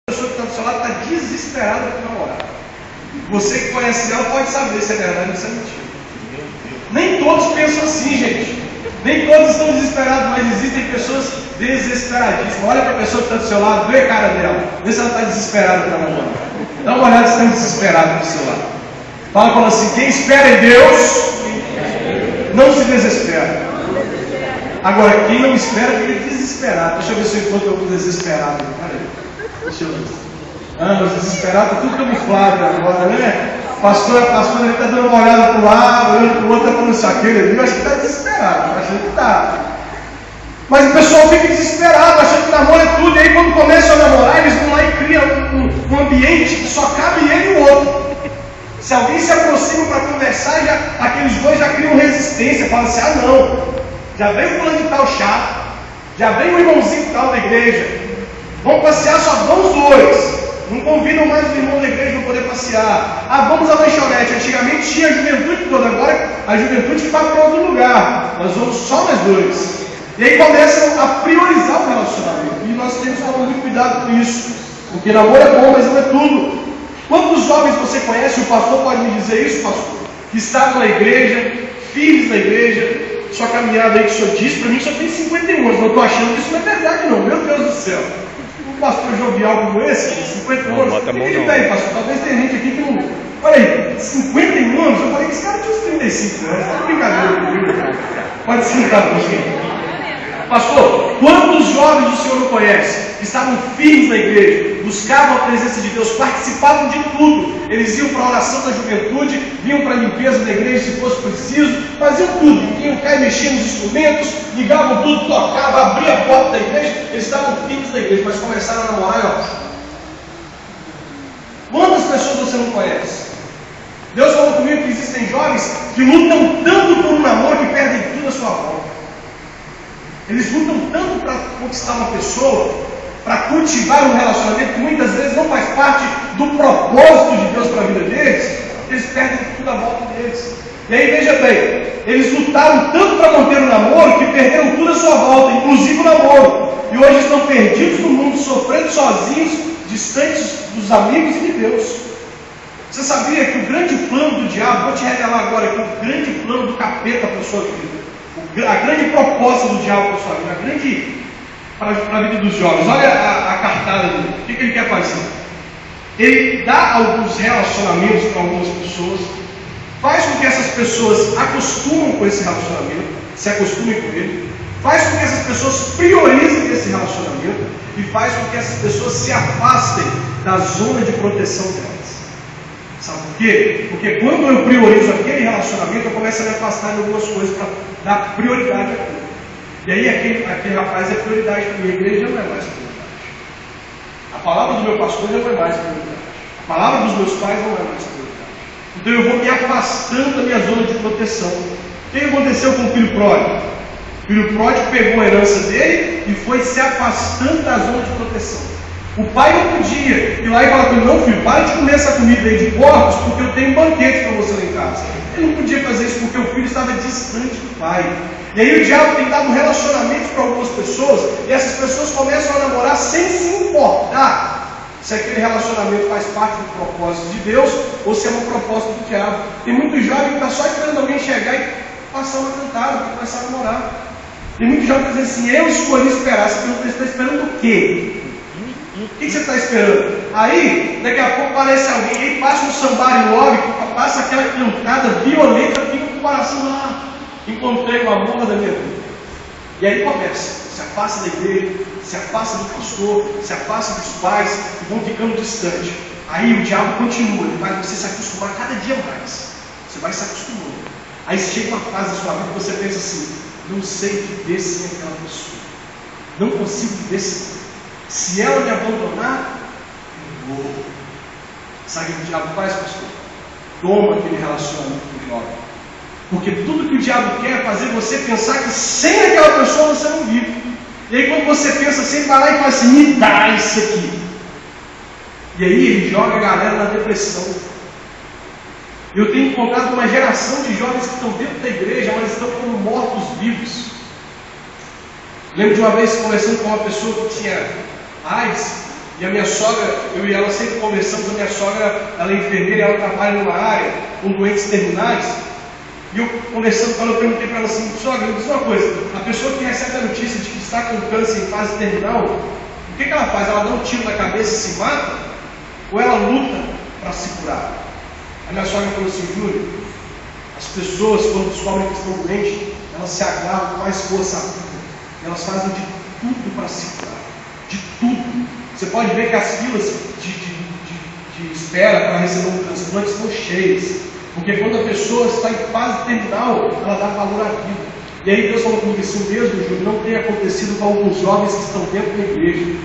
A pessoa que está do seu lado está desesperada para namorar. Você que conhece ela pode saber se é verdade ou se é mentira. Nem todos pensam assim, gente. Nem todos estão desesperados, mas existem pessoas desesperadíssimas. Olha para a pessoa que está do seu lado, vê a cara dela, vê se ela está desesperada para namorar. Dá uma olhada se está desesperado do seu lado. Fala para ela assim: quem espera em Deus não se desespera. Agora, quem não espera fica desesperado. Deixa eu ver se eu encontro algum desesperado. Peraí. Deixa eu ver. Os desesperados estão tudo camuflado agora, né? Pastor, ele está dando uma olhada para o lado, olhando para o outro, está falando assim: aquele ali, eu acho que está desesperado. Eu acho que está. Mas o pessoal fica desesperado, achando que namoro é tudo. E aí, quando começam a namorar, eles vão lá e criam um ambiente que só cabe ele e o outro. Se alguém se aproxima para conversar, aqueles dois já criam resistência. Falam assim: ah, não, já vem o fulano de tal chato, já vem o irmãozinho tal da igreja, vamos passear, só vão os dois. Não convidam mais o irmão da igreja para poder passear. Ah, vamos à lanchonete. Antigamente tinha a juventude toda, agora a juventude vai para outro lugar. Nós vamos só nós dois. E aí começam a priorizar o relacionamento. E nós temos que tomar muito cuidado com isso. Porque namoro é bom, mas não é tudo. Quantos jovens você conhece? O pastor pode me dizer isso, pastor? Que estavam na igreja, filhos da igreja. Sua caminhada aí que o senhor disse, para mim só tem 51 anos. Não estou achando que isso não é verdade, não. Meu Deus do céu. Um pastor jovial como esse, 50 anos. Bota a mão, Ele não. tem, pastor. Talvez tenha gente aqui que não. Olha aí, 51 anos. Eu falei que esse cara tinha uns 35 anos. Tá brincadeira comigo. Pode sentar, pastor. Pastor, quantos jovens o senhor não conhece? Que estavam firmes na igreja, buscavam a presença de Deus, participavam de tudo. Eles iam para a oração da juventude, vinham para a limpeza da igreja se fosse preciso, faziam tudo. Vinham cá e mexiam nos instrumentos, ligavam tudo, tocavam, abriam a porta da igreja. Eles estavam firmes na igreja, mas começaram a namorar e ó. Quantas pessoas você não conhece? Deus falou comigo que existem jovens que lutam tanto por um namoro que perdem tudo à sua volta. Eles lutam tanto para conquistar uma pessoa, para cultivar um relacionamento que muitas vezes não faz parte do propósito de Deus para a vida deles, eles perdem tudo à volta deles. E aí veja bem, eles lutaram tanto para manter o namoro que perderam tudo à sua volta, inclusive o namoro. E hoje estão perdidos no mundo, sofrendo sozinhos, distantes dos amigos e de Deus. Você sabia que o grande plano do diabo, vou te revelar agora aqui, o grande plano do capeta para a sua vida, a grande proposta do diabo para a sua vida, para a vida dos jovens. Olha a cartada dele. O que ele quer fazer? Ele dá alguns relacionamentos para algumas pessoas, faz com que essas pessoas acostumem com esse relacionamento, se acostumem com ele, faz com que essas pessoas priorizem esse relacionamento e faz com que essas pessoas se afastem da zona de proteção delas. Sabe por quê? Porque quando eu priorizo aquele relacionamento, eu começo a me afastar de algumas coisas para dar prioridade àquilo. E aí aquele rapaz é prioridade para mim, a igreja não é mais prioridade. A palavra do meu pastor já não é mais prioridade. A palavra dos meus pais não é mais prioridade. Então eu vou me afastando da minha zona de proteção. O que aconteceu com o filho pródigo? O filho pródigo pegou a herança dele e foi se afastando da zona de proteção. O pai não podia ir lá e falar com ele: não, filho, para de comer essa comida aí de porcos, porque eu tenho um banquete para você lá em casa. Ele não podia fazer isso porque o filho estava distante do pai. E aí o diabo tem dado relacionamentos para algumas pessoas, e essas pessoas começam a namorar sem se importar se aquele relacionamento faz parte do propósito de Deus ou se é uma proposta do diabo. Tem muito jovem que está só esperando alguém chegar e passar uma cantada para começar a namorar. Tem muito jovem que diz assim: eu escolhi esperar. Você está esperando o quê? O que você está esperando? Aí, daqui a pouco aparece alguém, aí passa um somebody love, passa aquela cantada violenta, fica com o coração lá. Encontrei o amor da minha vida. E aí começa, se afasta da igreja, se afasta do pastor, se afasta dos pais, e vão ficando distantes. Aí o diabo continua, ele faz você se acostumar cada dia mais. Você vai se acostumando. Aí chega uma fase da sua vida que você pensa assim: não sei viver sem aquela pessoa. Não consigo viver sem. Se ela me abandonar, eu vou. Sabe o que o diabo faz, pastor? Toma aquele relacionamento com o jovem. Porque tudo que o diabo quer é fazer você pensar que sem aquela pessoa você não vive. E aí quando você pensa assim, ele vai lá e fala assim: me dá isso aqui. E aí ele joga a galera na depressão. Eu tenho encontrado uma geração de jovens que estão dentro da igreja, mas estão como mortos-vivos. Lembro de uma vez conversando com uma pessoa que tinha AIDS, E a minha sogra, eu e ela sempre conversamos, a minha sogra, ela é enfermeira, ela trabalha numa área com doentes terminais. E eu conversando com ela, eu perguntei para ela assim, sogra, me diz uma coisa, a pessoa que recebe a notícia de que está com câncer em fase terminal, o que ela faz? Ela dá um tiro na cabeça e se mata? Ou ela luta para se curar? A minha sogra falou assim, Júlio, as pessoas quando descobrem que estão doentes, elas se agarram com mais força à vida. Elas fazem de tudo para se curar. De tudo. Você pode ver que as filas de espera para receber um transplante estão cheias. Porque quando a pessoa está em fase terminal, ela dá valor à vida. E aí Deus falou comigo, isso mesmo, Júlio, não tem acontecido com alguns jovens que estão dentro da igreja.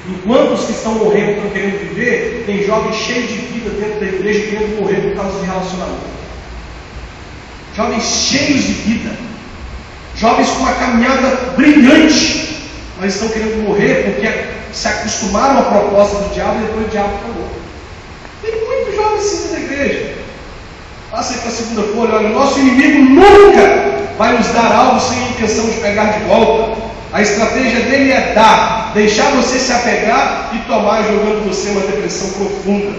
Enquanto os que estão morrendo estão querendo viver, tem jovens cheios de vida dentro da igreja querendo morrer por causa de relacionamento. Jovens cheios de vida. Jovens com uma caminhada brilhante, mas estão querendo morrer porque se acostumaram à proposta do diabo e depois o diabo acabou. Tem muitos jovens assim na igreja. Passa aí para a segunda folha, olha, o nosso inimigo nunca vai nos dar algo sem a intenção de pegar de volta. A estratégia dele é dar, deixar você se apegar e tomar, jogando você uma depressão profunda.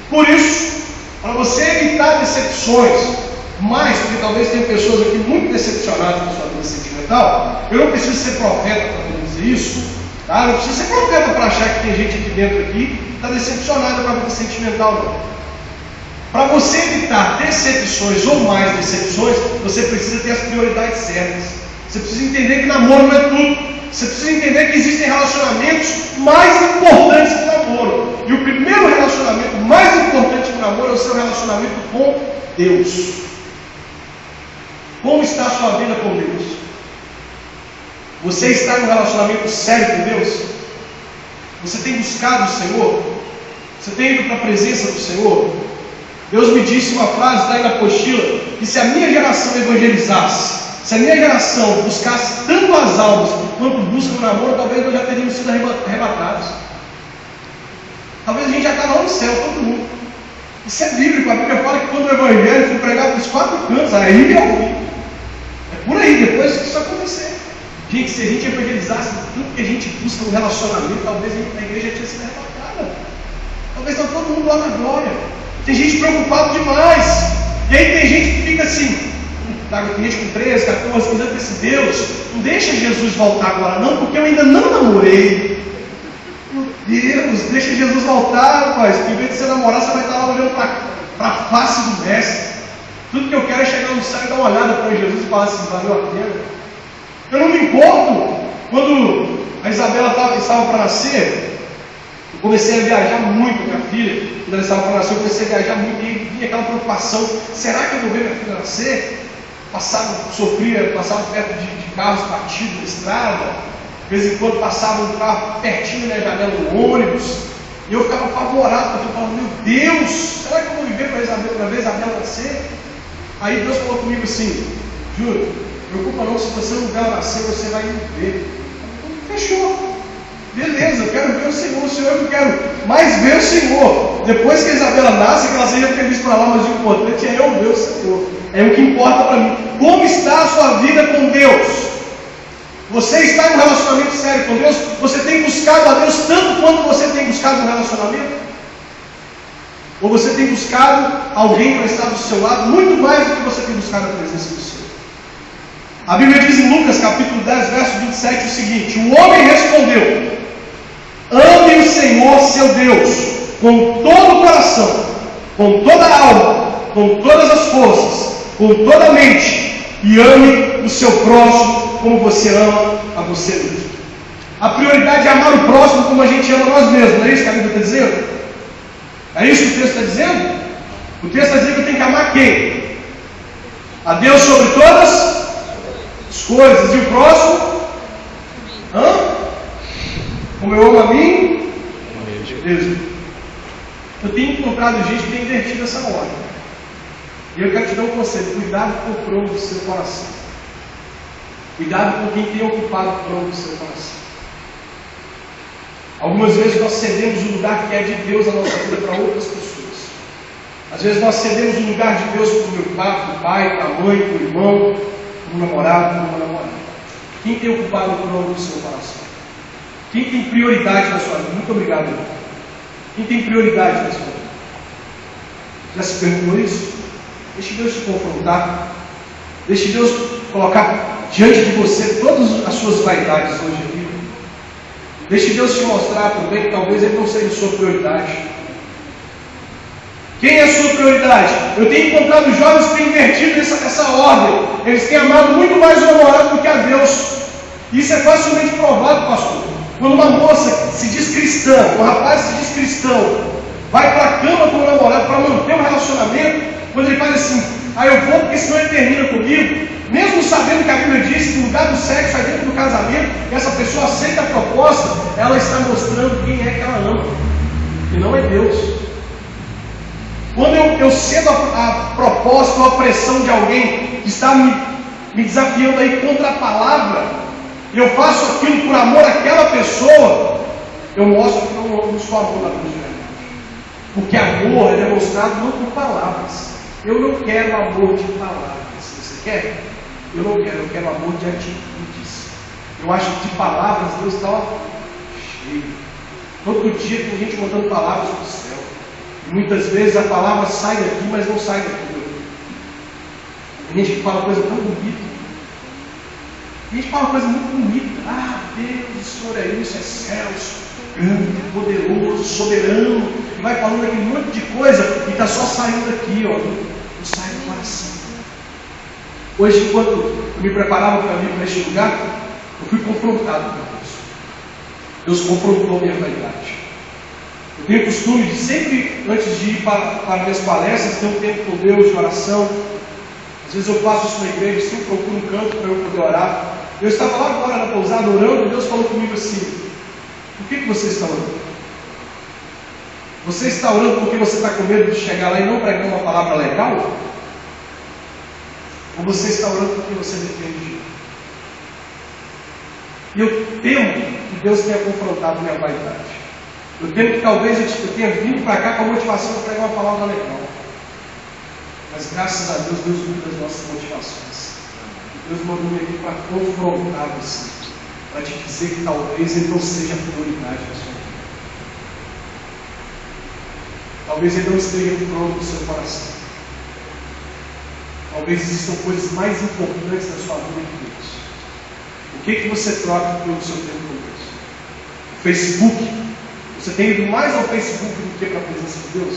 Por isso, para você evitar decepções, mais porque talvez tenha pessoas aqui muito decepcionadas com sua vida sentimental, eu não preciso ser profeta para dizer isso, tá? Eu não preciso ser profeta para achar que tem gente aqui dentro aqui que está decepcionada com a vida sentimental, não. Para você evitar decepções ou mais decepções, você precisa ter as prioridades certas. Você precisa entender que namoro não é tudo. Você precisa entender que existem relacionamentos mais importantes que o namoro. E o primeiro relacionamento mais importante que o namoro é o seu relacionamento com Deus. Como está a sua vida com Deus? Você está em um relacionamento sério com Deus? Você tem buscado o Senhor? Você tem ido para a presença do Senhor? Deus me disse uma frase, está aí na apostila, que se a minha geração evangelizasse, se a minha geração buscasse tanto as almas quanto busca o namoro, talvez nós já teríamos sido arrebatados. Talvez a gente já está lá no céu, todo mundo. Isso é bíblico, a Bíblia fala que quando o Evangelho for pregado nos 4 cantos, aí é ruim. É por aí, depois que isso acontecer. Gente, se a gente evangelizasse tudo que a gente busca no relacionamento, talvez a igreja tinha sido arrebatada. Talvez está todo mundo lá na glória. Tem gente preocupada demais. E aí tem gente que fica assim, tem gente com 13, 14, 15 anos, assim, Deus, não deixa Jesus voltar agora não, porque eu ainda não namorei. Meu Deus, deixa Jesus voltar, rapaz, que em vez de você namorar, você vai estar lá olhando para a face do mestre. Tudo que eu quero é chegar no céu e dar uma olhada para Jesus e falar assim, valeu a pena. Eu não me importo. Quando a Isabela estava para nascer, eu comecei a viajar muito, minha filha, quando ela estava para nascer, eu comecei a viajar muito e vinha aquela preocupação, será que eu vou ver minha filha nascer? Passava perto de carros partidos na estrada, de vez em quando passava um carro pertinho da janela do ônibus, e eu ficava apavorado, porque eu falava, meu Deus, será que eu vou viver para ver Isabela nascer? Aí Deus falou comigo assim, Júlio, não preocupa não, se você não ver ela nascer, você vai me ver. Fechou. Beleza, eu quero ver o Senhor eu quero mais ver o Senhor. Depois que a Isabela nasce, que ela seja feliz para lá, mas o importante é eu ver o Senhor. É o que importa para mim. Como está a sua vida com Deus? Você está em um relacionamento sério com Deus? Você tem buscado a Deus tanto quanto você tem buscado um relacionamento? Ou você tem buscado alguém para estar do seu lado muito mais do que você tem buscado a presença do Senhor? A Bíblia diz em Lucas capítulo 10, verso 27 o seguinte: o homem respondeu, ame o Senhor seu Deus com todo o coração, com toda a alma, com todas as forças, com toda a mente, e ame o seu próximo como você ama a você mesmo. A prioridade é amar o próximo como a gente ama nós mesmos, não é isso que a Bíblia está dizendo? É isso que o texto está dizendo? O texto está dizendo que eu tenho que amar quem? A Deus sobre todas as coisas, e o próximo? Como eu amo a mim? Mesmo. Eu tenho encontrado gente que tem invertido essa ordem. E eu quero te dar um conselho: cuidado com o trono do seu coração. Cuidado com quem tem ocupado o trono do seu coração. Algumas vezes nós cedemos o lugar que é de Deus na nossa vida para outras pessoas. Às vezes nós cedemos o lugar de Deus para o meu pai, para a mãe, para o irmão, para o namorado, para uma namorada. Quem tem ocupado o trono do seu coração? Quem tem prioridade na sua vida? Muito obrigado, irmão. Quem tem prioridade na sua vida? Já se perguntou isso? Deixe Deus te confrontar. Deixe Deus colocar diante de você todas as suas vaidades hoje aqui. Deixe Deus te mostrar também que talvez Ele não seja a sua prioridade. Quem é a sua prioridade? Eu tenho encontrado jovens que têm invertido essa ordem. Eles têm amado muito mais o namorado do que a Deus. Isso é facilmente provado, pastor. Quando uma moça se diz cristã, um rapaz se diz cristão, vai para a cama com o namorado para manter um relacionamento, quando ele faz assim, eu vou porque senão ele termina comigo, mesmo sabendo que a Bíblia diz que o lugar do sexo é dentro do casamento, e essa pessoa aceita a proposta, ela está mostrando quem é que ela ama, e não é Deus. Quando eu cedo a proposta ou a pressão de alguém que está me desafiando aí contra a palavra, e eu faço aquilo por amor àquela pessoa, eu mostro que eu não sou amor da Deus de verdade. Porque amor é demonstrado não por palavras. Eu não quero amor de palavras. Você quer? Eu não quero, eu quero amor de atitudes. Eu acho que de palavras Deus está cheio. Todo dia tem gente mandando palavras do céu. E muitas vezes a palavra sai daqui, mas não sai daqui. Tem gente que fala coisa tão bonita. A gente fala uma coisa muito bonita. Deus, o Senhor é isso, é céus, grande, poderoso, soberano. E vai falando aquele monte de coisa e está só saindo aqui, não sai do coração. Hoje, enquanto eu me preparava para vir para este lugar, eu fui confrontado com Deus. Deus confrontou a minha vaidade. Eu tenho o costume de sempre, antes de ir para minhas palestras, ter um tempo com Deus de oração. Às vezes eu faço isso na igreja, sempre procuro um canto para eu poder orar. Eu estava lá agora na pousada orando, e Deus falou comigo assim: por que você está orando? Você está orando porque você está com medo de chegar lá e não pregar uma palavra legal? Ou você está orando porque você depende de Deus? E eu temo que Deus tenha confrontado minha vaidade. Eu temo que talvez eu tenha vindo para cá com a motivação de pregar uma palavra legal. Mas graças a Deus, Deus muda as nossas motivações. Deus mandou me aqui para confrontar você, para te dizer que talvez Ele não seja a prioridade da sua vida. Talvez Ele não esteja no trono do seu coração. Talvez existam coisas mais importantes na sua vida que Deus. O que você troca pelo seu tempo com Deus? O Facebook. Você tem ido mais ao Facebook do que para a presença de Deus?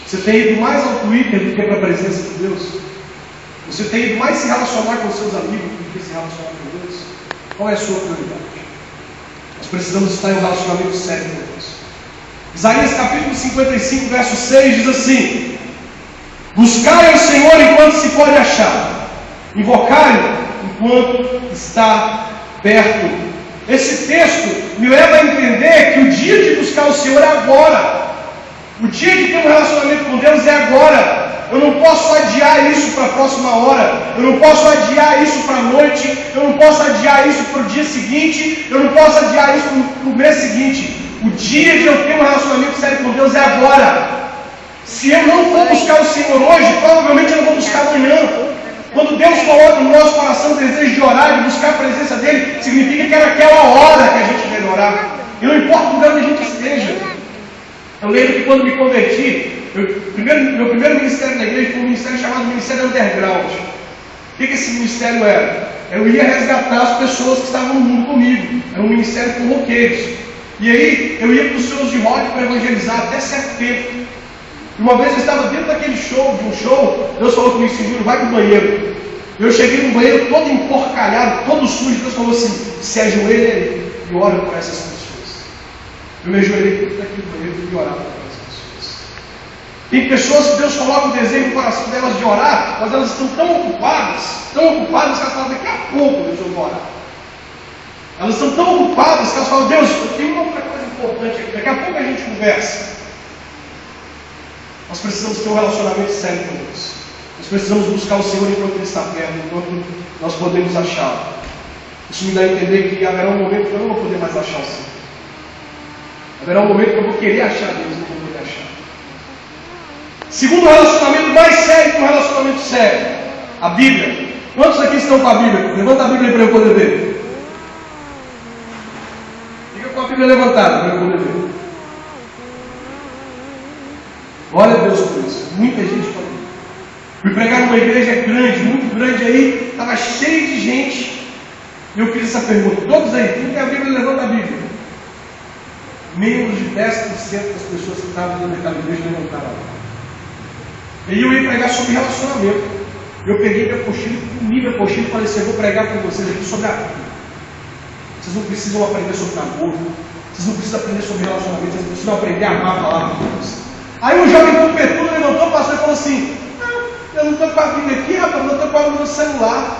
Você tem ido mais ao Twitter do que para a presença de Deus? Você tem ido mais se relacionar com seus amigos do que se relacionar com Deus? Qual é a sua prioridade? Nós precisamos estar em um relacionamento sério com Deus. Isaías capítulo 55, verso 6 diz assim: buscai ao Senhor enquanto se pode achar, invocai-o enquanto está perto. Esse texto me leva a entender que o dia de buscar o Senhor é agora. O dia de ter um relacionamento com Deus é agora. Eu não posso adiar isso para a próxima hora. Eu não posso adiar isso para a noite. Eu não posso adiar isso para o dia seguinte. Eu não posso adiar isso para o mês seguinte. O dia de eu ter um relacionamento sério com Deus é agora. Se eu não for buscar o Senhor hoje, provavelmente eu não vou buscar amanhã. Quando Deus coloca no nosso coração o desejo de orar, de buscar a presença dEle, significa que é naquela hora que a gente deve orar. E não importa o lugar onde a gente esteja. Eu lembro que quando me converti, meu primeiro ministério na igreja foi um ministério chamado Ministério Underground. O que esse ministério era? Eu ia resgatar as pessoas que estavam no mundo comigo. Era um ministério com roqueiros. E aí eu ia para os shows de rock para evangelizar até certo tempo. Uma vez eu estava dentro daquele show, Deus falou comigo assim: Júlio, vai para o banheiro. Eu cheguei no banheiro todo emporcalhado, todo sujo. Deus falou assim: se ajoelha aí e ora por essas pessoas. Eu me ajoelhei dentro daquele banheiro e orava por essas pessoas. Tem pessoas que Deus coloca o desejo no coração delas de orar, mas elas estão tão ocupadas que elas falam: daqui a pouco Deus, eu vou orar. Elas estão tão ocupadas que elas falam: Deus, eu tenho uma outra coisa importante aqui, daqui a pouco a gente conversa. Nós precisamos ter um relacionamento sério com Deus. Nós precisamos buscar o Senhor enquanto Ele está perto, enquanto nós podemos achá-lo. Isso me dá a entender que haverá um momento que eu não vou poder mais achar o Senhor. Haverá um momento que eu vou querer achar Deus e não vou poder achar. Segundo relacionamento mais sério que um relacionamento sério, a Bíblia. Quantos aqui estão com a Bíblia? Levanta a Bíblia aí para eu poder ver. Fica com a Bíblia levantada para eu poder ver. Glória a Deus por isso. Muita gente falou. Fui pregar numa igreja grande, muito grande aí, estava cheio de gente. E eu fiz essa pergunta: todos aí, quem tem a Bíblia, levanta a Bíblia. Menos de 10% das pessoas que estavam dentro daquela igreja levantaram. E eu ia pregar sobre relacionamento. Eu peguei minha apostila, comi minha apostila e falei assim: eu vou pregar para vocês aqui sobre a Bíblia. Vocês não precisam aprender sobre namoro, vocês não precisam aprender sobre relacionamento, vocês precisam aprender a amar a palavra de Deus. Aí o jovem Tupetudo levantou o pastor e falou assim: eu não estou com a Bíblia aqui, rapaz, eu estou com a Bíblia no celular.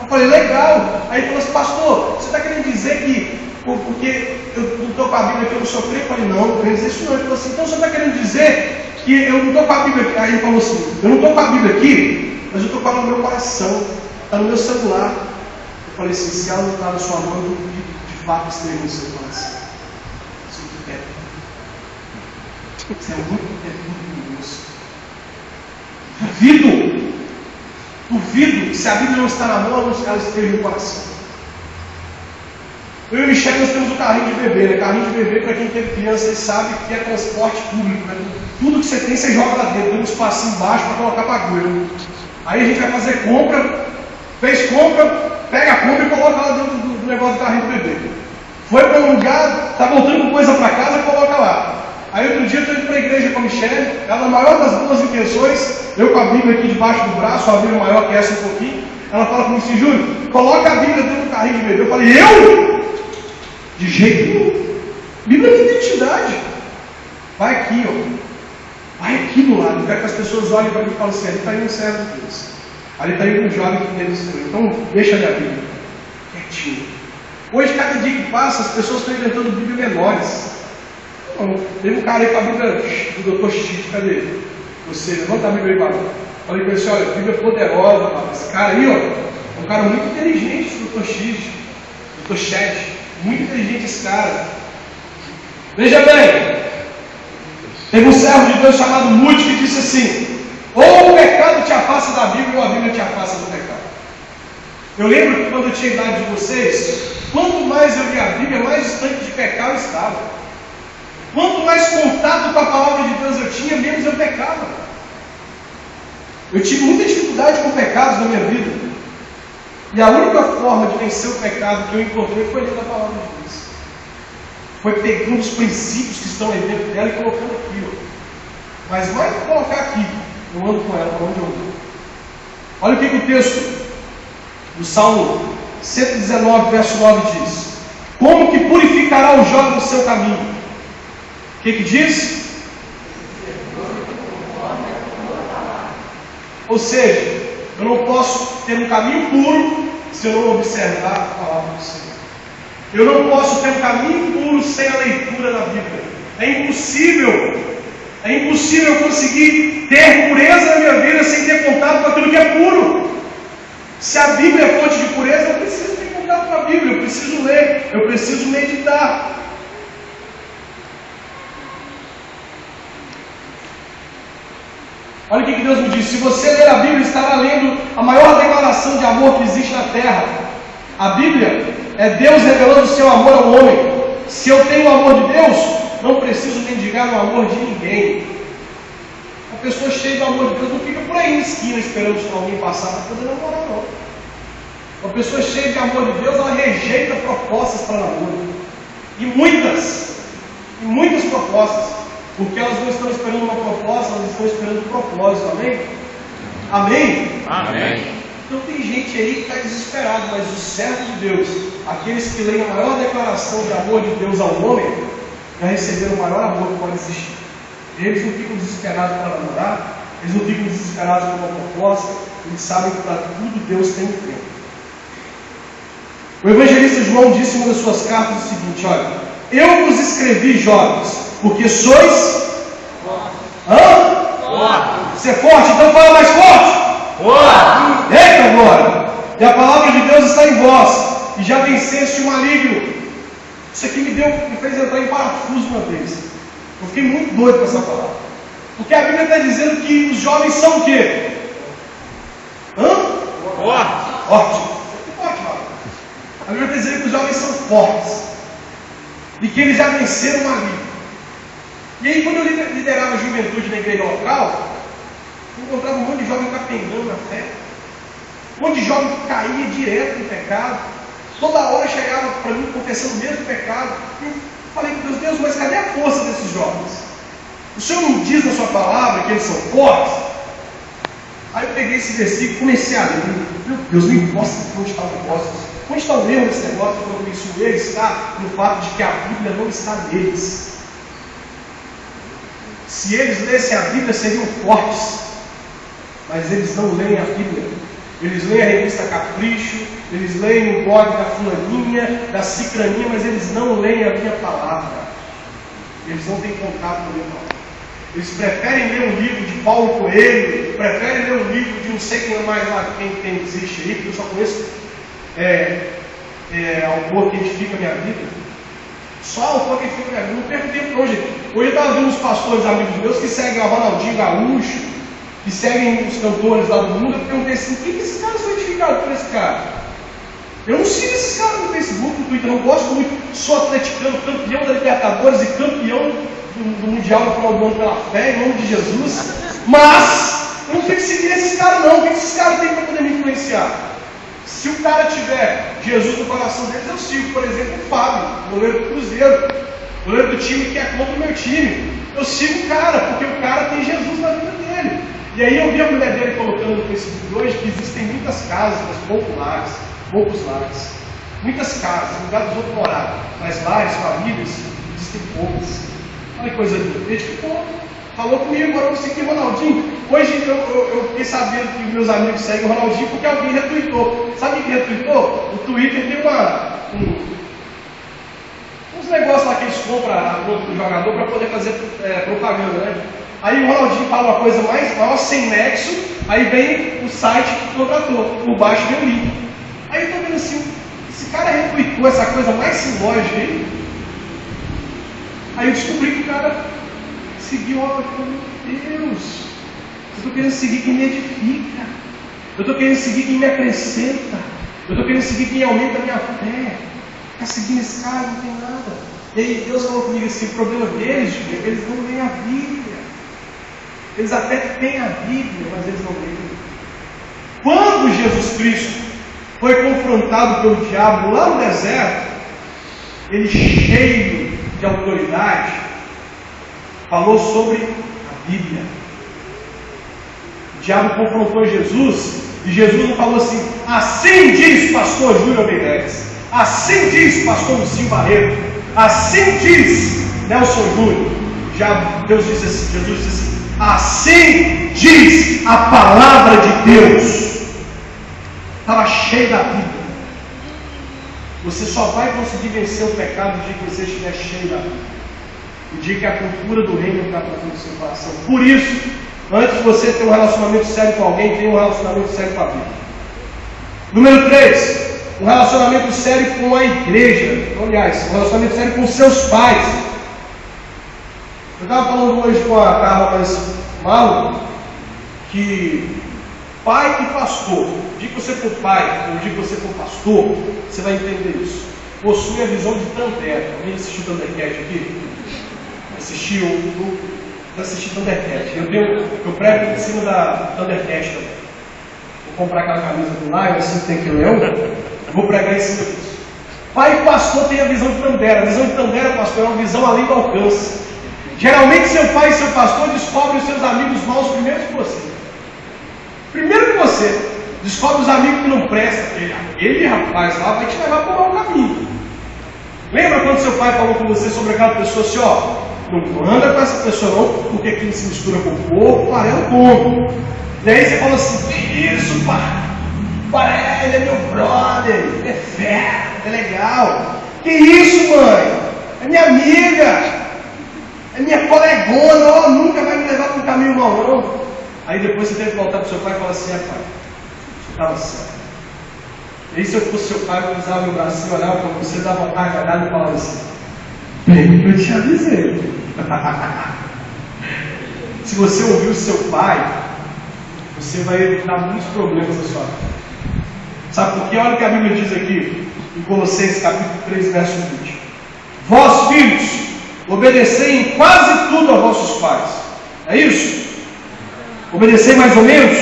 Eu falei: legal. Aí ele falou assim: pastor, você está querendo dizer que porque eu não estou com a Bíblia aqui, eu não sou crente? Eu falei: não, não quero dizer isso não. Ele falou assim: então você está querendo dizer que eu não estou com a Bíblia aqui? Aí ele falou assim: eu não estou com a Bíblia aqui, mas eu estou com ela no meu coração, está no meu celular. Eu falei assim: se ela não está na sua mão, eu de fato esteja no seu coração. Isso é muito perto. Isso é muito perto. Duvido que se a Bíblia não está na mão, ela esteja no coração. Eu e o Michel, nós temos o carrinho de bebê, né? Carrinho de bebê, para quem teve criança, ele sabe que é transporte público, né? Tudo que você tem, você joga lá dentro, tem um espacinho embaixo para colocar bagulho. Aí a gente vai fazer compra, fez compra, pega a compra e coloca lá dentro do negócio do carrinho de bebê. Foi para um lugar, está voltando com coisa para casa, coloca lá. Aí outro dia eu estou indo para a igreja com a Michelle, ela na maior das boas intenções, eu com a Bíblia aqui debaixo do braço, a Bíblia maior que essa um pouquinho, ela fala comigo assim: Júlio, coloca a Bíblia dentro do carrinho de bebê. Eu falei: eu? De jeito nenhum. Bíblia é identidade. Vai aqui, ó. Vai aqui do lado. Eu quero que as pessoas olhem para mim e falem assim: ali está indo um servo de Deus. Ali está indo um jovem que tem isso. Então deixa ali a Bíblia. Quietinho. Hoje, cada dia que passa, as pessoas estão inventando Bíblia menores. Teve um cara aí com a Bíblia do Dr. Chite, cadê ele? Você, levanta a Bíblia aí, Barão. Falei para ele assim: olha, a Bíblia é poderosa, Barão. Esse cara aí, ó, é um cara muito inteligente, o Dr. Chite, Dr. Chet, muito inteligente esse cara. Veja bem, teve um servo de Deus chamado Mude que disse assim: ou o pecado te afasta da Bíblia, ou a Bíblia te afasta do pecado. Eu lembro que quando eu tinha a idade de vocês, quanto mais eu lia a Bíblia, mais distante de pecado eu estava. Quanto mais contato com a palavra de Deus eu tinha, menos eu pecava. Eu tive muita dificuldade com pecados na minha vida. E a única forma de vencer o pecado que eu encontrei foi lendo a palavra de Deus. Foi pegando os princípios que estão aí dentro dela e colocando aqui. Ó. Mas mais do que colocar aqui, eu ando com ela para onde eu vou. Olha o que o texto do Salmo 119, verso 9 diz: como que purificará o jovem do seu caminho? O que diz? Ou seja, eu não posso ter um caminho puro se eu não observar a palavra do Senhor. Eu não posso ter um caminho puro sem a leitura da Bíblia. É impossível eu conseguir ter pureza na minha vida sem ter contato com aquilo que é puro. Se a Bíblia é fonte de pureza, eu preciso ter contato com a Bíblia, eu preciso ler, eu preciso meditar. Olha o que Deus me disse: se você ler a Bíblia, estará lendo a maior declaração de amor que existe na terra. A Bíblia é Deus revelando o seu amor ao homem. Se eu tenho o amor de Deus, não preciso mendigar o amor de ninguém. A pessoa cheia do amor de Deus não fica por aí na esquina esperando alguém passar para poder namorar, não. Uma pessoa cheia de amor de Deus, ela rejeita propostas para namoro. E muitas propostas. Porque elas não estão esperando uma proposta, elas estão esperando um propósito. Amém? Amém? Amém. Então tem gente aí que está desesperado, mas os servos de Deus, aqueles que leem a maior declaração de amor de Deus ao homem, já receberam o maior amor que pode existir. Eles não ficam desesperados para namorar, eles não ficam desesperados por uma proposta, eles sabem que para tudo Deus tem um tempo. O evangelista João disse em uma das suas cartas o seguinte: olha, eu vos escrevi, jovens, porque sois forte. Ser forte, então fala mais forte. Forte. Eita glória! E a palavra de Deus está em vós, e já venceste o maligno. Isso aqui me fez entrar em parafuso uma vez. Eu fiquei muito doido com essa palavra. Porque a Bíblia está dizendo que os jovens são o quê? Forte. A Bíblia está dizendo que os jovens são fortes. e que eles já venceram uma vida. E aí, quando eu liderava a juventude na igreja local, eu encontrava um monte de jovem capengando na fé, um monte de jovem que caía direto no pecado, toda hora chegava para mim confessando o mesmo pecado. Eu falei, Deus, mas cadê a força desses jovens? O Senhor não diz na sua palavra que eles são fortes? Aí eu peguei esse versículo e comecei a ler. Meu Deus, me mostra onde está o negócio. Onde está o erro desse negócio? Quando isso, o erro está no fato de que a Bíblia não está neles. Se eles lessem a Bíblia, seriam fortes. Mas eles não leem a Bíblia. Eles leem a revista Capricho, eles leem o blog da fulaninha, da cicraninha, mas eles não leem a minha palavra. Eles não têm contato com a minha palavra. Eles preferem ler um livro de Paulo Coelho, preferem ler um livro de não sei quem mais lá, quem existe aí, porque eu só conheço autor que edifica a minha vida. Só autor que edifica a minha vida. Não perco tempo hoje. Hoje eu estava vendo uns pastores amigos meus que seguem a Ronaldinho Gaúcho, que seguem os cantores lá do mundo. Eu perguntei assim, por que esses caras são edificados por esse cara? Eu não sigo esses caras no Facebook, no Twitter, não gosto muito. Sou atleticano, campeão da Libertadores e campeão do Mundial no final do ano pela fé, em nome de Jesus. Mas eu não tenho que seguir esses caras não. O que esses caras têm para poder me influenciar? Se o cara tiver Jesus no coração deles, eu sigo, por exemplo, o Fábio, goleiro do Cruzeiro, goleiro do time que é contra o meu time. Eu sigo o cara, porque o cara tem Jesus na vida dele. E aí eu vi a mulher dele colocando no Facebook hoje que existem muitas casas, mas poucos lares. Muitas casas, lugar dos outros morar, mas lares, famílias, existem poucas. Olha que coisa linda. Ele ficou, falou comigo, agora eu segui o Ronaldinho. Hoje eu fiquei sabendo que meus amigos seguem o Ronaldinho porque alguém retweetou. Sabe quem retweetou? O Twitter tem uns negócios lá que eles compram a conta do jogador para poder fazer propaganda, né? Aí o Ronaldinho fala uma coisa maior, sem nexo, aí vem o site que contratou, por baixo vem o link. Aí eu estou vendo assim, esse cara retweetou essa coisa mais simbólica aí. Aí eu descobri que o cara seguiu, meu Deus, eu estou querendo seguir quem me edifica, eu estou querendo seguir quem me acrescenta, eu estou querendo seguir quem aumenta a minha fé. Está seguindo esse cara, não tem nada. E aí Deus falou comigo assim, o problema deles, eles não leem a Bíblia. Eles até têm a Bíblia, mas eles não leem. Quando Jesus Cristo foi confrontado pelo diabo lá no deserto, ele cheio de autoridade, falou sobre a Bíblia. O diabo confrontou Jesus, e Jesus não falou assim, assim diz pastor Júlio Meirelles, assim diz pastor Lucinho Barreto, assim diz Nelson Júnior. Jesus disse assim, assim diz a palavra de Deus. Estava cheio da Bíblia. Você só vai conseguir vencer o pecado no dia que você estiver cheio da Bíblia. O dia que a cultura do reino entrar para dentro do seu coração. Por isso, antes de você ter um relacionamento sério com alguém, tenha um relacionamento sério com a Bíblia. Número 3, um relacionamento sério com a igreja. Aliás, um relacionamento sério com seus pais. Eu estava falando hoje com a Carla Malo que pai e pastor, o dia que você for pai, ou o dia que você for pastor, você vai entender isso. Possui a visão de Tandera. Alguém assistiu Thundercat aqui? Assistiu Thundercat. Eu prego em cima da Thundercat também. Vou comprar aquela camisa do Lion, assim que tem que leão. Vou pregar em cima disso. Pai e pastor tem a visão de Tandera. A visão de Tandera, pastor, é uma visão além do alcance. Geralmente seu pai e seu pastor descobrem os seus amigos maus primeiro que você. Primeiro que você. Descobre os amigos que não prestam. Aquele rapaz lá vai te levar para o mau caminho. Lembra quando seu pai falou com você sobre aquela pessoa assim, ó, não anda com essa pessoa não, porque aquilo se mistura com o corpo, farelo como. E aí você fala assim, que isso, pai? Ele é meu brother, ele é fera, é legal. Que isso, mãe? É minha amiga. É minha colegona, ó, nunca vai me levar para um caminho mau, não. Aí depois você tem que voltar para o seu pai e falar assim, pai, você estava certo. E aí se eu fosse seu pai, eu usava meu bracinho, olhava para você, dava uma gargalhada e falava assim, bem que eu te avisei. Se você ouvir o seu pai, você vai evitar muitos problemas na sua vida. Sabe por quê? Olha o que a Bíblia diz aqui, em Colossenses capítulo 3, verso 20. Vós, filhos, obedecei em quase tudo a vossos pais. É isso? Obedecer mais ou menos?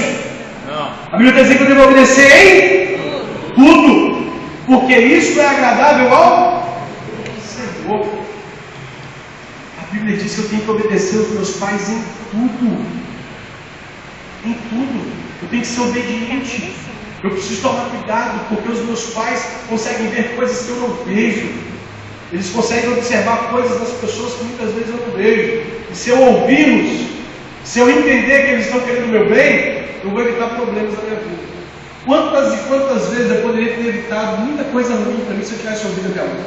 Não. A Bíblia está dizendo que eu devo obedecer em tudo, porque isso é agradável ao Senhor. A Bíblia diz que eu tenho que obedecer aos meus pais em tudo. Em tudo. Eu tenho que ser obediente. Eu preciso tomar cuidado, porque os meus pais conseguem ver coisas que eu não vejo. Eles conseguem observar coisas das pessoas que muitas vezes eu não vejo. E se eu ouvi-los, se eu entender que eles estão querendo o meu bem, eu vou evitar problemas na minha vida. Quantas e quantas vezes eu poderia ter evitado muita coisa ruim para mim se eu tivesse ouvido a minha mãe?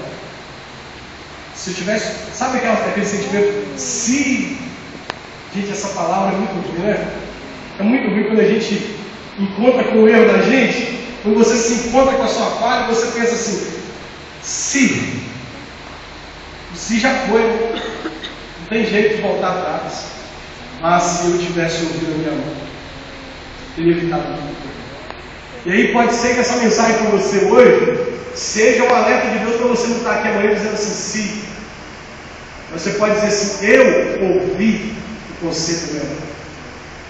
Se eu tivesse, sabe aquele sentimento? Se, gente, essa palavra é muito ruim, né? É muito ruim quando a gente encontra com o erro da gente, quando você se encontra com a sua falha, você pensa assim, se já foi, não tem jeito de voltar atrás. Mas se eu tivesse ouvido a minha mãe, teria evitado tudo. E aí pode ser que essa mensagem para você hoje seja um alerta de Deus para você não estar aqui amanhã dizendo assim, se. Você pode dizer assim, eu ouvi o conselho da minha mãe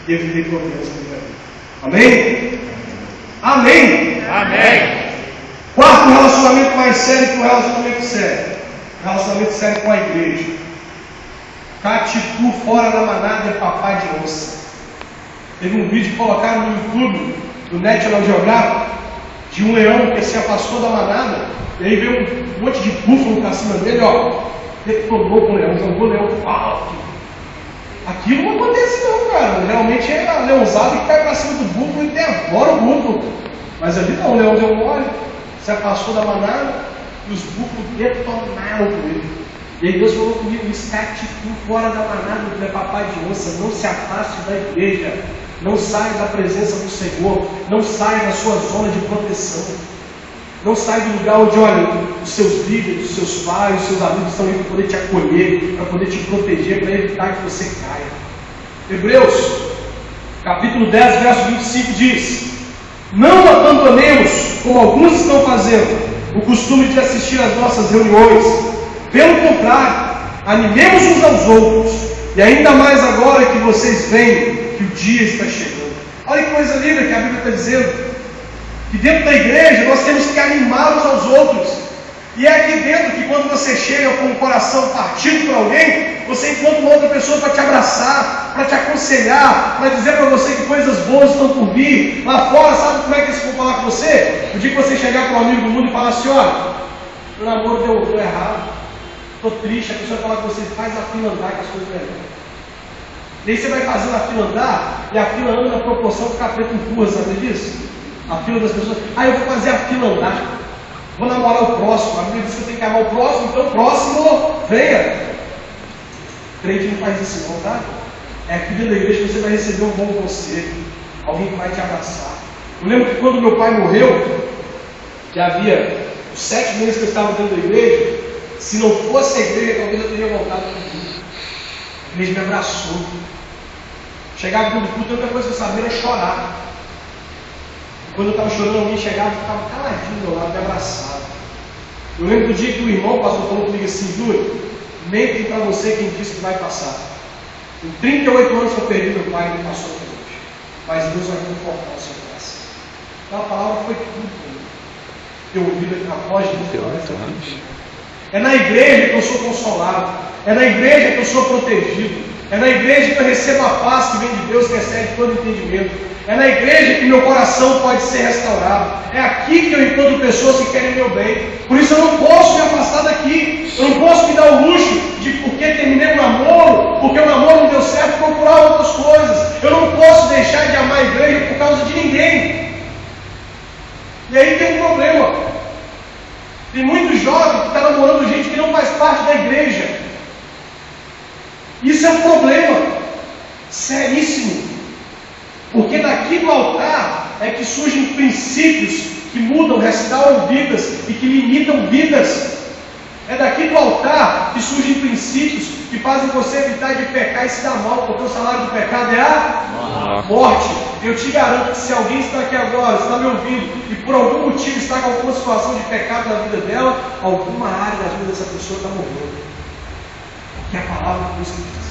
e evitei problemas na minha vida. Amém? Amém? Amém. Quarto relacionamento mais sério que o relacionamento sério. Relacionamento sério com a igreja. Catitu fora da manada é papai de onça. Teve um vídeo que colocaram no YouTube, do National Geographic, de um leão que se afastou da manada, e aí veio um monte de búfalo para cima dele, detonou com o leão, jogou o leão alto. Aquilo não acontece não, cara. Realmente é a leãozada que cai para cima do búfalo e devora o búfalo. Mas ali não, o leão deu mole, se afastou da manada e os búfalos detonaram com ele. E aí Deus falou comigo, Catitu fora da manada, é papai de onça, não se afaste da igreja, não saia da presença do Senhor, não saia da sua zona de proteção. Não sai do lugar onde, olha, os seus líderes, os seus pais, os seus amigos estão aí para poder te acolher, para poder te proteger, para evitar que você caia. Hebreus, capítulo 10, verso 25 diz: não abandonemos, como alguns estão fazendo, o costume de assistir às nossas reuniões. Pelo contrário, animemos uns aos outros, e ainda mais agora que vocês veem que o dia está chegando. Olha que coisa linda que a Bíblia está dizendo. Que dentro da igreja nós temos que animar uns aos outros. E é aqui dentro que quando você chega com o coração partido por alguém, você encontra uma outra pessoa para te abraçar, para te aconselhar, para dizer para você que coisas boas estão por vir. Lá fora, sabe como é que eles vão falar com você? O dia que você chegar para um amigo do mundo e falar assim, olha, meu namoro deu errado, estou triste, a pessoa vai falar com você, faz a fila andar que as coisas melhoram. E aí você vai fazendo a fila andar, e a fila anda na proporção que o capeta empurra, sabe disso? A fila das pessoas, eu vou fazer a fila andar, vou namorar o próximo, a Bíblia diz que eu tenho que amar o próximo, então o próximo, venha. O crente não faz isso não, tá? É aqui dentro da igreja que você vai receber um bom conselho, alguém que vai te abraçar. Eu lembro que quando meu pai morreu, que havia 7 meses que eu estava dentro da igreja, se não fosse a igreja, talvez eu teria voltado para o culto. A igreja me abraçou. Chegava dentro do culto, a única coisa que eu sabia era chorar. Quando eu estava chorando, alguém chegava e ficava caladinho do meu lado, me abraçado. Eu lembro do dia que o irmão, pastor, falou comigo assim, Júlio, mentem para você quem disse que vai passar. Em 38 anos que eu perdi meu pai, ele passou até hoje. Mas Deus vai confortar o seu coração. Então a palavra foi tudo para mim. Eu ouvi a voz de Deus. É na igreja que eu sou consolado. É na igreja que eu sou protegido. É na igreja que eu recebo a paz que vem de Deus, que excede todo entendimento. É na igreja que meu coração pode ser restaurado. É aqui que eu encontro pessoas que querem meu bem. Por isso eu não posso me afastar daqui. Eu não posso me dar o luxo de, porque terminei um namoro, porque o namoro não deu certo, procurar outras coisas. Eu não posso deixar de amar a igreja por causa de ninguém. E aí tem um problema. Tem muito jovem que está namorando gente que não faz parte da igreja. Isso é um problema seríssimo. Porque daqui do altar é que surgem princípios que mudam, restauram vidas e que limitam vidas. É daqui do altar que surgem princípios que fazem você evitar de pecar e se dar mal, porque o salário do pecado é a morte. Eu te garanto que se alguém está aqui agora, está me ouvindo, e por algum motivo está com alguma situação de pecado na vida dela, alguma área da vida dessa pessoa está morrendo. Porque a palavra de Deus diz.